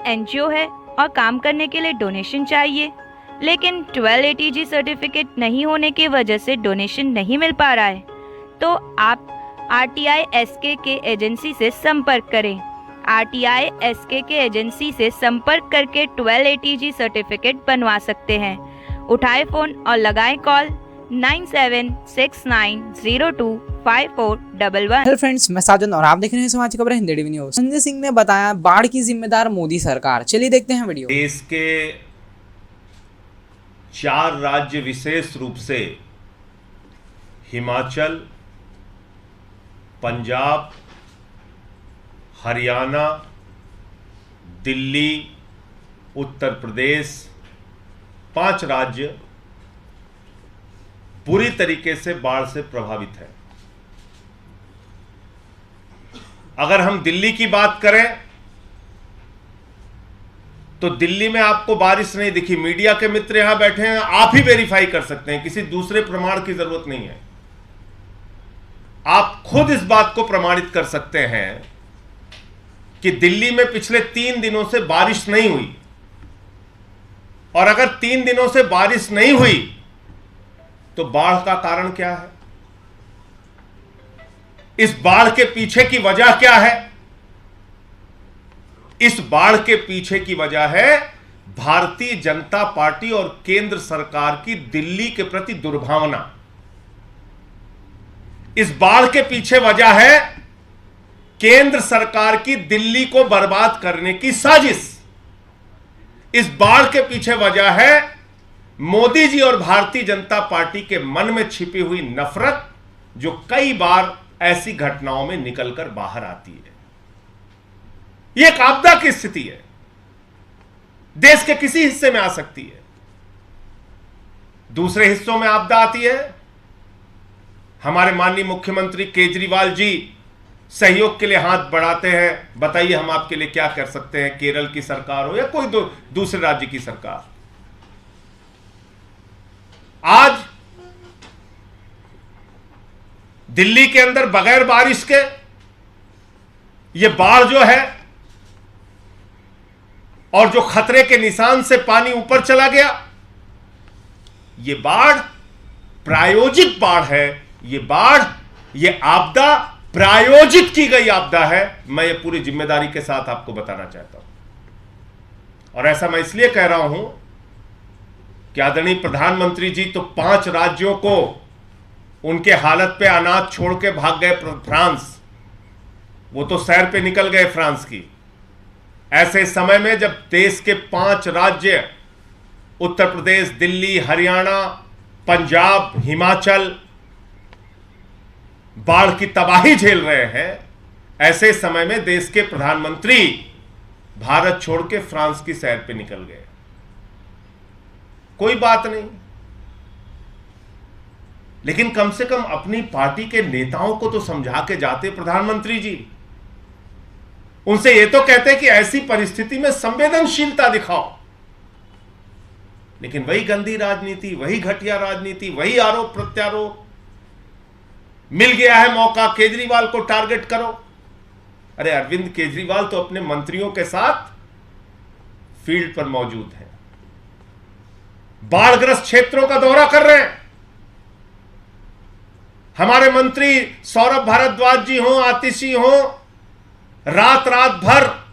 NGO है और काम करने के लिए डोनेशन चाहिए, लेकिन 12 ATG सर्टिफिकेट नहीं होने की वजह से डोनेशन नहीं मिल पा रहा है, तो आप RTI SK के एजेंसी से संपर्क करें। RTI SK के एजेंसी से संपर्क करके 12 ATG सर्टिफिकेट बनवा सकते हैं। उठाए फ़ोन और लगाएं कॉल 9769025411। हेलो फ्रेंड्स, मैं साजन और आप देख रहे हैं समाचार खबर हिंदी टीवी न्यूज़। संजय सिंह ने बताया बाढ़ की जिम्मेदार मोदी सरकार। चलिए देखते हैं वीडियो। देश के 4 राज्य विशेष रूप से हिमाचल, पंजाब, हरियाणा, दिल्ली, उत्तर प्रदेश, 5 राज्य बुरी तरीके से बाढ़ से प्रभावित है। अगर हम दिल्ली की बात करें तो दिल्ली में आपको बारिश नहीं दिखी। मीडिया के मित्र यहां बैठे हैं, आप ही वेरीफाई कर सकते हैं, किसी दूसरे प्रमाण की जरूरत नहीं है। आप खुद इस बात को प्रमाणित कर सकते हैं कि दिल्ली में पिछले 3 दिनों से बारिश नहीं हुई। और अगर 3 दिनों से बारिश नहीं हुई तो बाढ़ का कारण क्या है? इस बाढ़ के पीछे की वजह क्या है? इस बाढ़ के पीछे की वजह है भारतीय जनता पार्टी और केंद्र सरकार की दिल्ली के प्रति दुर्भावना। इस बाढ़ के पीछे वजह है केंद्र सरकार की दिल्ली को बर्बाद करने की साजिश। इस बाढ़ के पीछे वजह है मोदी जी और भारतीय जनता पार्टी के मन में छिपी हुई नफरत, जो कई बार ऐसी घटनाओं में निकलकर बाहर आती है। यह एक आपदा की स्थिति है, देश के किसी हिस्से में आ सकती है, दूसरे हिस्सों में आपदा आती है। हमारे माननीय मुख्यमंत्री केजरीवाल जी सहयोग के लिए हाथ बढ़ाते हैं, बताइए हम आपके लिए क्या कर सकते हैं। केरल की सरकार हो या कोई दूसरे राज्य की सरकार, आज दिल्ली के अंदर बगैर बारिश के यह बाढ़ जो है और जो खतरे के निशान से पानी ऊपर चला गया, यह बाढ़ प्रायोजित बाढ़ है। यह आपदा प्रायोजित की गई आपदा है। मैं ये पूरी जिम्मेदारी के साथ आपको बताना चाहता हूं, और ऐसा मैं इसलिए कह रहा हूं कि आदरणीय प्रधानमंत्री जी तो 5 राज्यों को उनके हालत पे अनाज छोड़ के भाग गए फ्रांस। वो तो सैर पे निकल गए फ्रांस की। ऐसे समय में जब देश के 5 राज्य उत्तर प्रदेश, दिल्ली, हरियाणा, पंजाब, हिमाचल बाढ़ की तबाही झेल रहे हैं, ऐसे समय में देश के प्रधानमंत्री भारत छोड़ के फ्रांस की सैर पे निकल गए। कोई बात नहीं, लेकिन कम से कम अपनी पार्टी के नेताओं को तो समझा के जाते प्रधानमंत्री जी। उनसे ये तो कहते कि ऐसी परिस्थिति में संवेदनशीलता दिखाओ, लेकिन वही गंदी राजनीति, वही घटिया राजनीति, वही आरोप प्रत्यारोप। मिल गया है मौका, केजरीवाल को टारगेट करो। अरे अरविंद केजरीवाल तो अपने मंत्रियों के साथ फील्ड पर मौजूद हैं, बाढ़ग्रस्त क्षेत्रों का दौरा कर रहे हैं। हमारे मंत्री सौरभ भारद्वाज जी हों, आतिशी हों, रात भर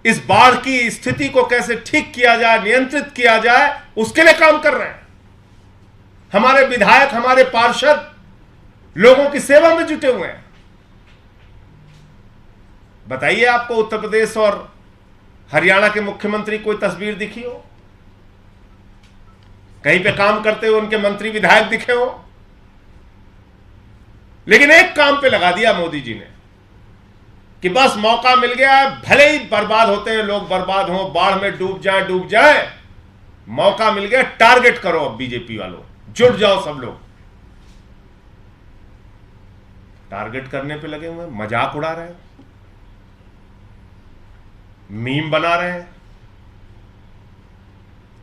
इस बाढ़ की स्थिति को कैसे ठीक किया जाए, नियंत्रित किया जाए, उसके लिए काम कर रहे हैं। हमारे विधायक, हमारे पार्षद लोगों की सेवा में जुटे हुए हैं। बताइए आपको उत्तर प्रदेश और हरियाणा के मुख्यमंत्री कोई तस्वीर दिखी हो, कहीं पे काम करते हुए उनके मंत्री विधायक दिखे हो? लेकिन एक काम पे लगा दिया मोदी जी ने कि बस मौका मिल गया, भले ही बर्बाद होते हैं लोग, बर्बाद हो, बाढ़ में डूब जाए, मौका मिल गया, टारगेट करो। अब बीजेपी वालों जुट जाओ, सब लोग टारगेट करने पे लगे हुए, मजाक उड़ा रहे हैं, मीम बना रहे हैं।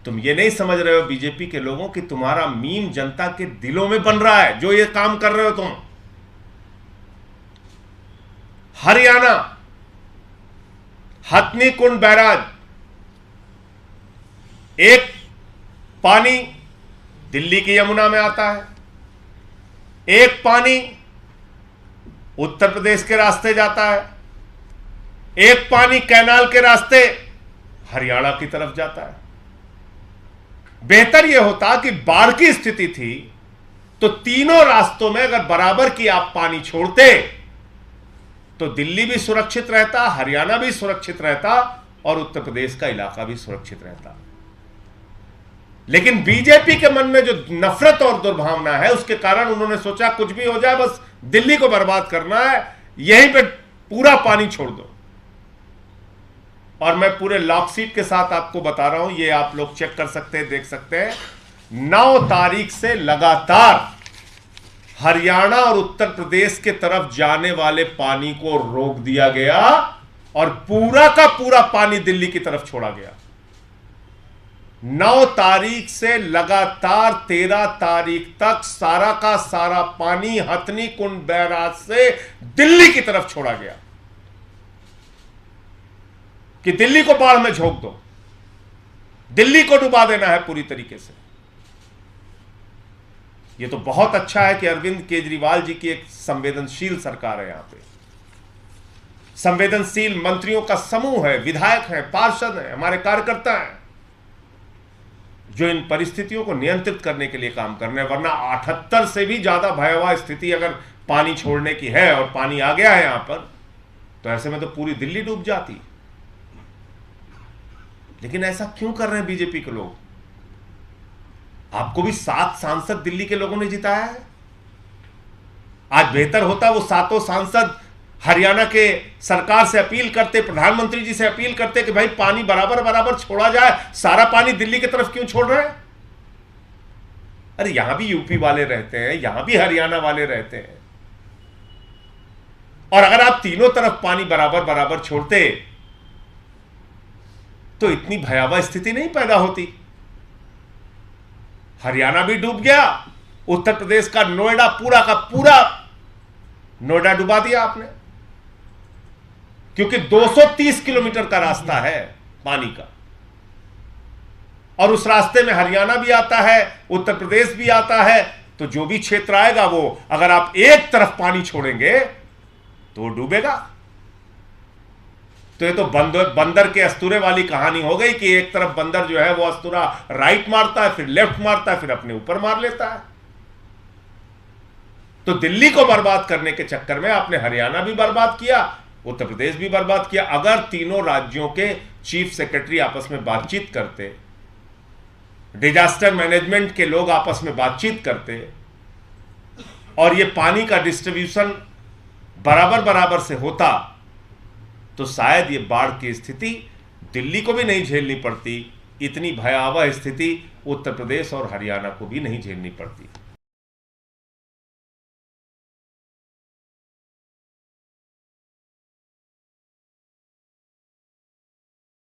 तुम ये नहीं समझ रहे हो बीजेपी के लोगों कि तुम्हारा मीम जनता के दिलों में बन रहा है, जो ये काम कर रहे हो तुम। हथनी कुंड बैराज, एक पानी दिल्ली की यमुना में आता है, एक पानी उत्तर प्रदेश के रास्ते जाता है, एक पानी कैनाल के रास्ते हरियाणा की तरफ जाता है। बेहतर यह होता कि बाढ़ की स्थिति थी तो तीनों रास्तों में अगर बराबर की आप पानी छोड़ते तो दिल्ली भी सुरक्षित रहता, हरियाणा भी सुरक्षित रहता और उत्तर प्रदेश का इलाका भी सुरक्षित रहता। लेकिन बीजेपी के मन में जो नफरत और दुर्भावना है उसके कारण उन्होंने सोचा कुछ भी हो जाए, बस दिल्ली को बर्बाद करना है, यहीं पे पूरा पानी छोड़ दो। और मैं पूरे लॉकशीट के साथ आपको बता रहा हूं, ये आप लोग चेक कर सकते हैं, देख सकते हैं। 9 तारीख से लगातार हरियाणा और उत्तर प्रदेश के तरफ जाने वाले पानी को रोक दिया गया और पूरा का पूरा पानी दिल्ली की तरफ छोड़ा गया। 9 तारीख से लगातार 13 तारीख तक सारा का सारा पानी हथनी कुंड बैराज से दिल्ली की तरफ छोड़ा गया कि दिल्ली को बाढ़ में झोंक दो, दिल्ली को डुबा देना है पूरी तरीके से। यह तो बहुत अच्छा है कि अरविंद केजरीवाल जी की एक संवेदनशील सरकार है, यहां पे संवेदनशील मंत्रियों का समूह है, विधायक हैं, पार्षद हैं, हमारे कार्यकर्ता हैं जो इन परिस्थितियों को नियंत्रित करने के लिए काम कर रहे हैं। वरना 78 से भी ज्यादा भयावह स्थिति अगर पानी छोड़ने की है और पानी आ गया है यहां पर, तो ऐसे में तो पूरी दिल्ली डूब जाती। लेकिन ऐसा क्यों कर रहे हैं बीजेपी के लोग? आपको भी 7 सांसद दिल्ली के लोगों ने जिताया है। आज बेहतर होता वो 7 सांसद हरियाणा के सरकार से अपील करते, प्रधानमंत्री जी से अपील करते कि भाई पानी बराबर बराबर छोड़ा जाए, सारा पानी दिल्ली की तरफ क्यों छोड़ रहे हैं? अरे यहां भी यूपी वाले रहते हैं, यहां भी हरियाणा वाले रहते हैं, और अगर आप तीनों तरफ पानी बराबर बराबर छोड़ते तो इतनी भयावह स्थिति नहीं पैदा होती। हरियाणा भी डूब गया, उत्तर प्रदेश का नोएडा पूरा का पूरा नोएडा डुबा दिया आपने, क्योंकि 230 किलोमीटर का रास्ता है पानी का, और उस रास्ते में हरियाणा भी आता है, उत्तर प्रदेश भी आता है। तो जो भी क्षेत्र आएगा वो, अगर आप एक तरफ पानी छोड़ेंगे तो वो डूबेगा। तो ये तो बंदर के अस्तूरे वाली कहानी हो गई कि एक तरफ बंदर जो है वो अस्तूरा राइट मारता है, फिर लेफ्ट मारता है, फिर अपने ऊपर मार लेता है। तो दिल्ली को बर्बाद करने के चक्कर में आपने हरियाणा भी बर्बाद किया, उत्तर प्रदेश भी बर्बाद किया। अगर तीनों राज्यों के चीफ सेक्रेटरी आपस में बातचीत करते, डिजास्टर मैनेजमेंट के लोग आपस में बातचीत करते और ये पानी का डिस्ट्रीब्यूशन बराबर बराबर से होता, तो शायद ये बाढ़ की स्थिति दिल्ली को भी नहीं झेलनी पड़ती, इतनी भयावह स्थिति उत्तर प्रदेश और हरियाणा को भी नहीं झेलनी पड़ती।